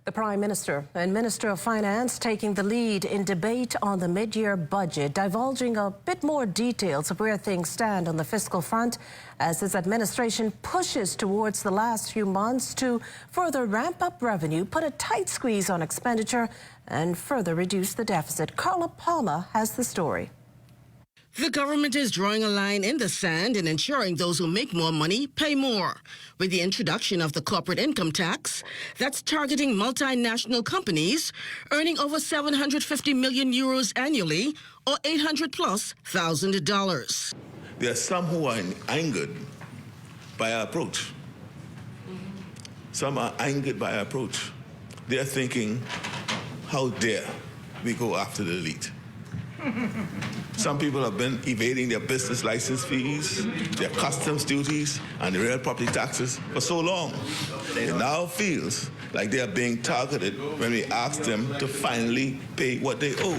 The Prime Minister and Minister of Finance taking the lead in debate on the mid-year budget, divulging a bit more details of where things stand on the fiscal front as his administration pushes towards the last few months to further ramp up revenue, put a tight squeeze on expenditure and further reduce the deficit. Carla Palmer has the story. The government is drawing a line in the sand and ensuring those who make more money pay more, with the introduction of the corporate income tax that's targeting multinational companies earning over 750 million euros annually, or $800,000+. There are some who are angered by our approach. Some are angered by our approach. They're thinking, how dare we go after the elite? Some people have been evading their business license fees, their customs duties, and the real property taxes for so long. It now feels like they are being targeted when we ask them to finally pay what they owe.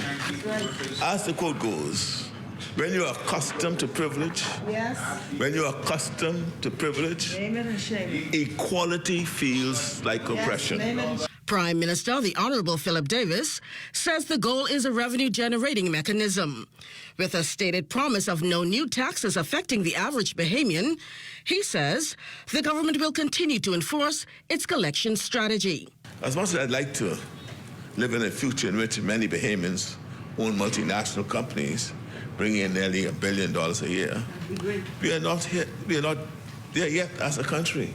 As the quote goes, when you are accustomed to privilege, when you are accustomed to privilege, equality feels like oppression. Prime Minister, the Honourable Philip Davis, says the goal is a revenue-generating mechanism. With a stated promise of no new taxes affecting the average Bahamian, he says the government will continue to enforce its collection strategy. As much as I'd like to live in a future in which many Bahamians own multinational companies, bringing in nearly $1 billion a year, we are not there yet as a country.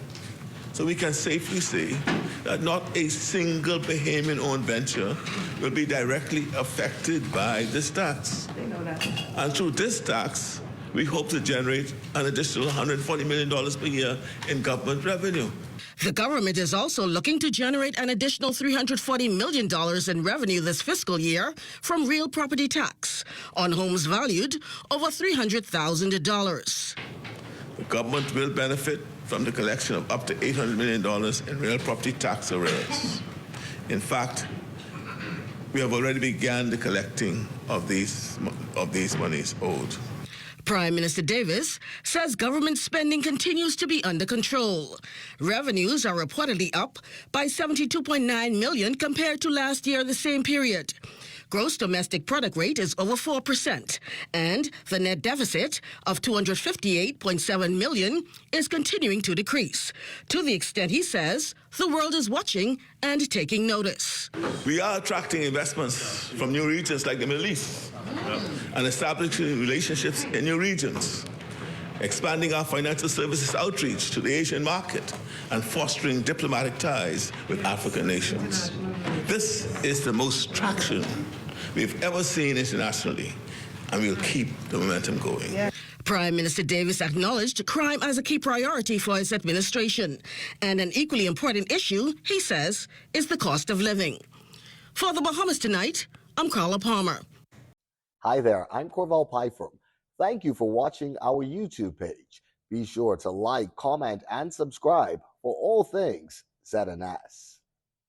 So we can safely say that not a single Bahamian-owned venture will be directly affected by this tax. They know that. And through this tax, we hope to generate an additional $140 million per year in government revenue. The government is also looking to generate an additional $340 million in revenue this fiscal year from real property tax on homes valued over $300,000. The government will benefit from the collection of up to $800 million in real property tax arrears. In fact, we have already begun the collecting of these monies owed. Prime Minister Davis says government spending continues to be under control. Revenues are reportedly up by $72.9 million compared to last year the same period. Gross domestic product rate is over 4%, and the net deficit of $258.7 million is continuing to decrease, to the extent he says the world is watching and taking notice. We are attracting investments from new regions like the Middle East and establishing relationships in new regions, expanding our financial services outreach to the Asian market, and fostering diplomatic ties with African nations. This is the most traction we've ever seen internationally, and we'll keep the momentum going. Prime Minister Davis acknowledged crime as a key priority for his administration, and an equally important issue, he says, is the cost of living. For the Bahamas Tonight, I'm Carla Palmer. Hi there, I'm Corval Pfeiffer. Thank you for watching our YouTube page. Be sure to like, comment, and subscribe for all things ZNS.